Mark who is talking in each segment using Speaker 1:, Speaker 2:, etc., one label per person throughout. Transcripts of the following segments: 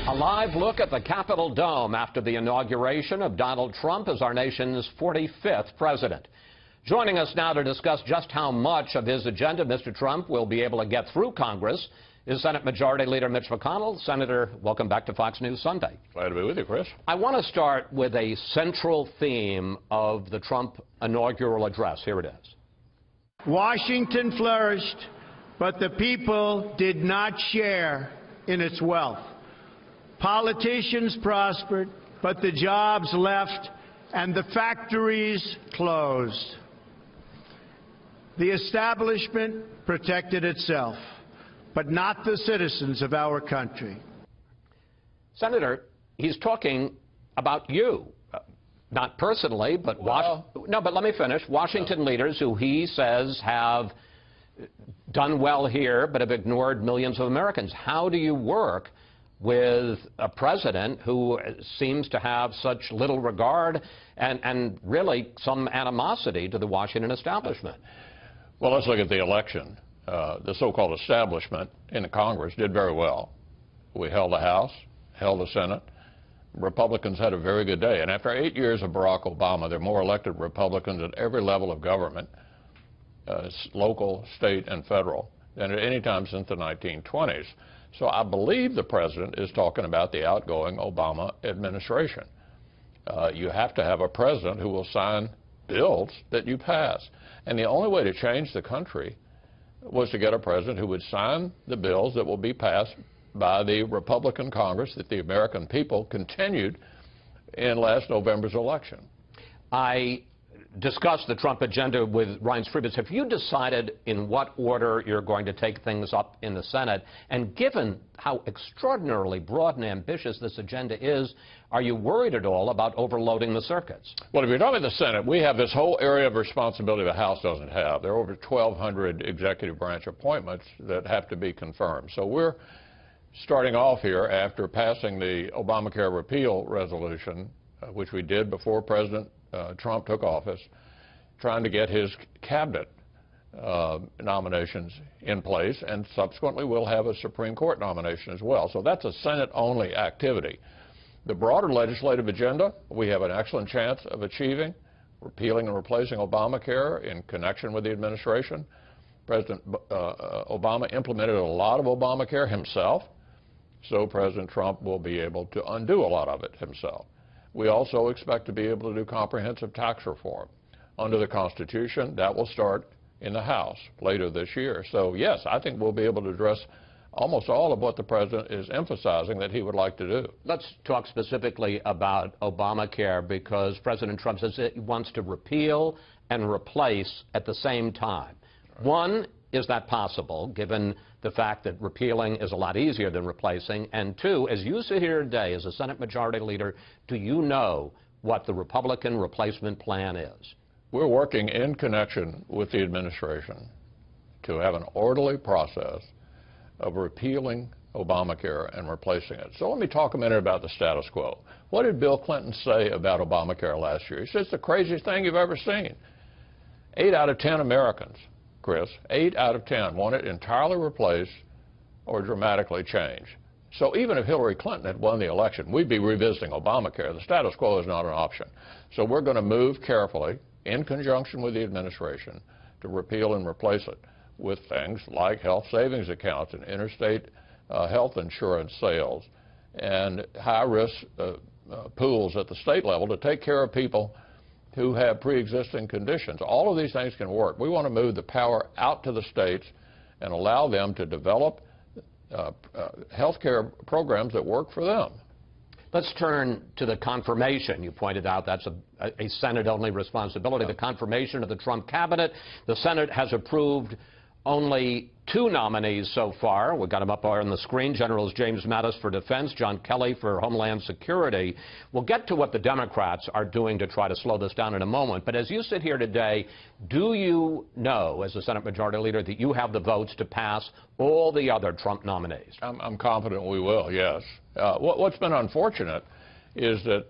Speaker 1: A live look at the Capitol Dome after the inauguration of Donald Trump as our nation's 45th president. Joining us now to discuss just how much of his agenda Mr. Trump will be able to get through Congress is Senate Majority Leader Mitch McConnell. Senator, welcome back to Fox News Sunday.
Speaker 2: Glad to be with you, Chris.
Speaker 1: I want to start with a central theme of the Trump inaugural address. Here it is.
Speaker 3: Washington flourished, but the people did not share in its wealth. Politicians prospered, but the jobs left and the factories closed. The establishment protected itself, but not the citizens of our country.
Speaker 1: Senator, he's talking about you. Not personally, but no, but let me finish. Washington leaders who he says have done well here but have ignored millions of Americans. How do you work with a president who seems to have such little regard and really some animosity to the Washington establishment?
Speaker 2: Well, let's look at the election. The so-called establishment in the Congress did very well. We held the House, held the Senate. Republicans had a very good day. And after 8 years of Barack Obama, there are more elected Republicans at every level of government, local, state, and federal, than at any time since the 1920s. So I believe the president is talking about the outgoing Obama administration. You have to have a president who will sign bills that you pass. And the only way to change the country was to get a president who would sign the bills that will be passed by the Republican Congress that the American people continued in last November's election.
Speaker 1: I discussed the Trump agenda with Reince Priebus. Have you decided in what order you're going to take things up in the Senate? And given how extraordinarily broad and ambitious this agenda is, are you worried at all about overloading the circuits?
Speaker 2: Well, if you're talking about the Senate, we have this whole area of responsibility the House doesn't have. There are over 1,200 executive branch appointments that have to be confirmed. So we're starting off here after passing the Obamacare repeal resolution, which we did before President Trump took office, trying to get his cabinet nominations in place, and subsequently we'll have a Supreme Court nomination as well. So that's a Senate-only activity. The broader legislative agenda, we have an excellent chance of achieving, repealing and replacing Obamacare in connection with the administration. President Obama implemented a lot of Obamacare himself, so President Trump will be able to undo a lot of it himself. We also expect to be able to do comprehensive tax reform. Under the Constitution, that will start in the House later this year. So, yes, I think we'll be able to address almost all of what the president is emphasizing that he would like to do.
Speaker 1: Let's talk specifically about Obamacare, because President Trump says he wants to repeal and replace at the same time. One, is that possible, given the fact that repealing is a lot easier than replacing? And two, as you sit here today as a Senate Majority Leader, do you know what the Republican replacement plan is?
Speaker 2: We're working in connection with the administration to have an orderly process of repealing Obamacare and replacing it. So let me talk a minute about the status quo. What did Bill Clinton say about Obamacare last year? He said it's the craziest thing you've ever seen. 8 out of 10 Americans, Chris, 8 out of 10 want it entirely replaced or dramatically changed. So even if Hillary Clinton had won the election, we'd be revisiting Obamacare. The status quo is not an option. So we're going to move carefully in conjunction with the administration to repeal and replace it with things like health savings accounts and interstate health insurance sales and high-risk pools at the state level to take care of people who have pre-existing conditions. All of these things can work. We want to move the power out to the states and allow them to develop health care programs that work for them.
Speaker 1: Let's turn to the confirmation. You pointed out that's a Senate-only responsibility. The confirmation of the Trump cabinet. The Senate has approved only 2 nominees so far. We've got them up on the screen. Generals James Mattis for Defense, John Kelly for Homeland Security. We'll get to what the Democrats are doing to try to slow this down in a moment. But as you sit here today, do you know, as a Senate Majority Leader, that you have the votes to pass all the other Trump nominees?
Speaker 2: I'm confident we will, yes. What's been unfortunate is that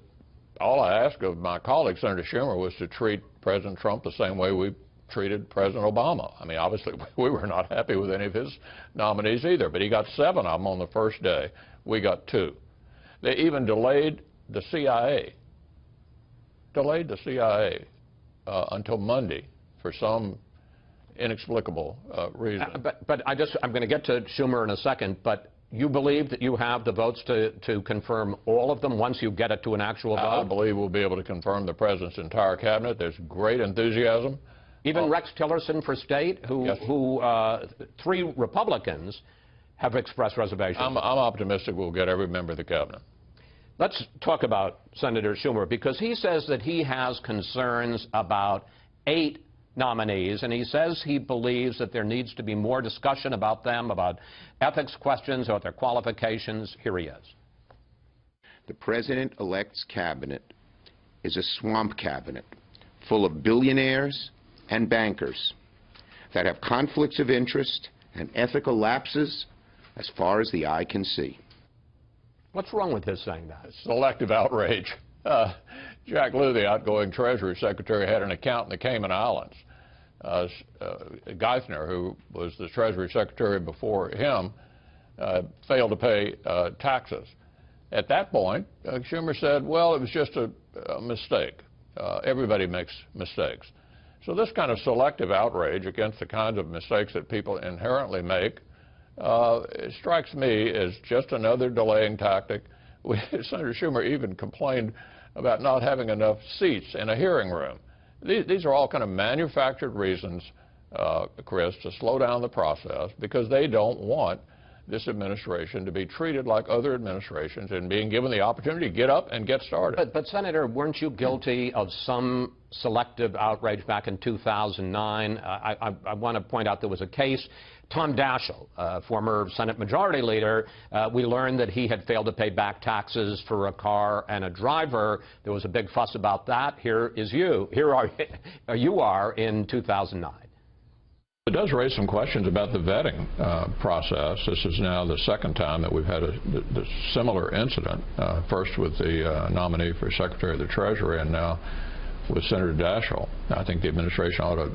Speaker 2: all I asked of my colleague, Senator Schumer, was to treat President Trump the same way we treated President Obama. I mean, obviously, we were not happy with any of his nominees either, but he got 7 of them on the first day. We got 2. They even delayed the CIA. Until Monday for some inexplicable reason.
Speaker 1: But I'm going to get to Schumer in a second, but you believe that you have the votes to confirm all of them once you get it to an actual vote?
Speaker 2: I believe we'll be able to confirm the president's entire cabinet. There's great enthusiasm.
Speaker 1: Even Rex Tillerson for state,
Speaker 2: Yes.
Speaker 1: who 3 Republicans have expressed reservations.
Speaker 2: I'm optimistic we'll get every member of the cabinet.
Speaker 1: Let's talk about Senator Schumer, because he says that he has concerns about 8 nominees, and he says he believes that there needs to be more discussion about them, about ethics questions, about their qualifications. Here he is.
Speaker 4: The president-elect's cabinet is a swamp cabinet full of billionaires and bankers that have conflicts of interest and ethical lapses as far as the eye can see.
Speaker 1: What's wrong with his saying that?
Speaker 2: Selective outrage. Jack Lew, the outgoing Treasury Secretary, had an account in the Cayman Islands. Geithner, who was the Treasury Secretary before him, failed to pay taxes. At that point, Schumer said, well, it was just a mistake. Everybody makes mistakes. So this kind of selective outrage against the kinds of mistakes that people inherently make it strikes me as just another delaying tactic. Senator Schumer even complained about not having enough seats in a hearing room. These are all kind of manufactured reasons, Chris, to slow down the process because they don't want this administration to be treated like other administrations and being given the opportunity to get up and get started.
Speaker 1: But Senator, weren't you guilty of some selective outrage back in 2009? I want to point out there was a case. Tom Daschle, former Senate Majority Leader, we learned that he had failed to pay back taxes for a car and a driver. There was a big fuss about that. Here is you. Here you are in 2009.
Speaker 2: It does raise some questions about the vetting process. This is now the second time that we've had a similar incident, first with the nominee for Secretary of the Treasury and now with Senator Daschle. I think the administration ought to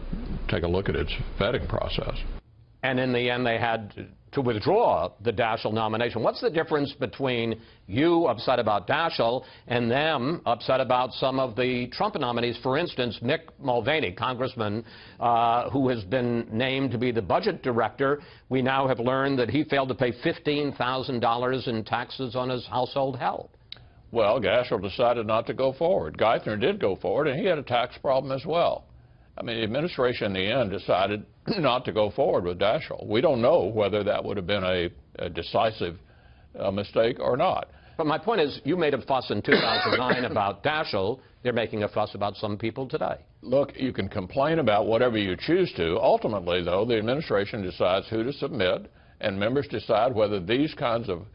Speaker 2: take a look at its vetting process.
Speaker 1: And in the end, they had to withdraw the Daschle nomination. What's the difference between you upset about Daschle and them upset about some of the Trump nominees? For instance, Mick Mulvaney, congressman, who has been named to be the budget director. We now have learned that he failed to pay $15,000 in taxes on his household help.
Speaker 2: Well, Daschle decided not to go forward. Geithner did go forward, and he had a tax problem as well. I mean, the administration in the end decided not to go forward with Daschle. We don't know whether that would have been a decisive mistake or not.
Speaker 1: But my point is, you made a fuss in 2009 about Daschle. They're making a fuss about some people today.
Speaker 2: Look, you can complain about whatever you choose to. Ultimately, though, the administration decides who to submit, and members decide whether these kinds of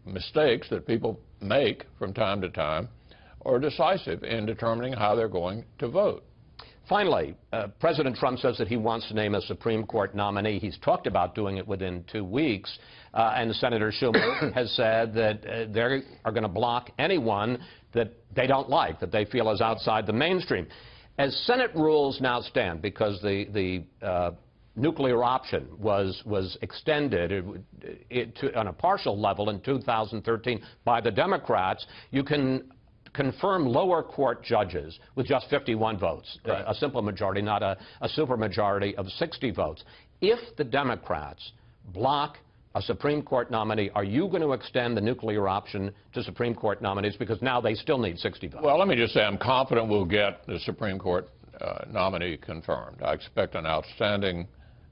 Speaker 2: mistakes that people make from time to time are decisive in determining how they're going to vote.
Speaker 1: Finally, President Trump says that he wants to name a Supreme Court nominee. He's talked about doing it within 2 weeks. And Senator Schumer has said that they are going to block anyone that they don't like, that they feel is outside the mainstream. As Senate rules now stand, because the nuclear option was extended on a partial level in 2013 by the Democrats, you can confirm lower court judges with just 51 votes,
Speaker 2: right.
Speaker 1: A simple majority, not a supermajority of 60 votes. If the Democrats block a Supreme Court nominee, are you going to extend the nuclear option to Supreme Court nominees? Because now they still need 60 votes.
Speaker 2: Well, let me just say I'm confident we'll get the Supreme Court nominee confirmed. I expect an outstanding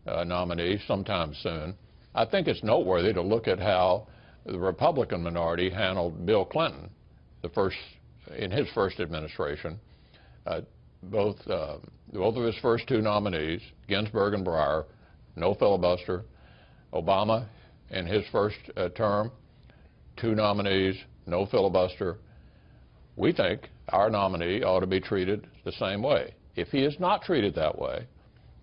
Speaker 2: nominee sometime soon. I think it's noteworthy to look at how the Republican minority handled Bill Clinton, in his first administration. Both of his first 2 nominees, Ginsburg and Breyer, no filibuster. Obama, in his first term, 2 nominees, no filibuster. We think our nominee ought to be treated the same way. If he is not treated that way,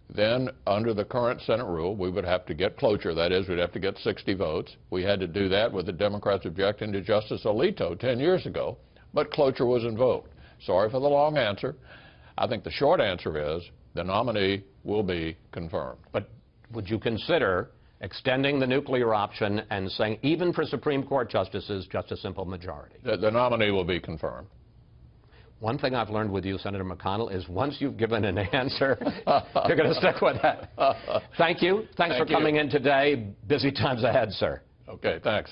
Speaker 2: then under the current Senate rule, we would have to get cloture. That is, we'd have to get 60 votes. We had to do that with the Democrats objecting to Justice Alito 10 years ago. But cloture was invoked. Sorry for the long answer. I think the short answer is the nominee will be confirmed.
Speaker 1: But would you consider extending the nuclear option and saying even for Supreme Court justices, just a simple majority.
Speaker 2: The nominee will be confirmed.
Speaker 1: One thing I've learned with you, Senator McConnell, is once you've given an answer, you're going to stick with that. Thank you. Thanks for coming in today. Busy times ahead, sir.
Speaker 2: Okay, thanks.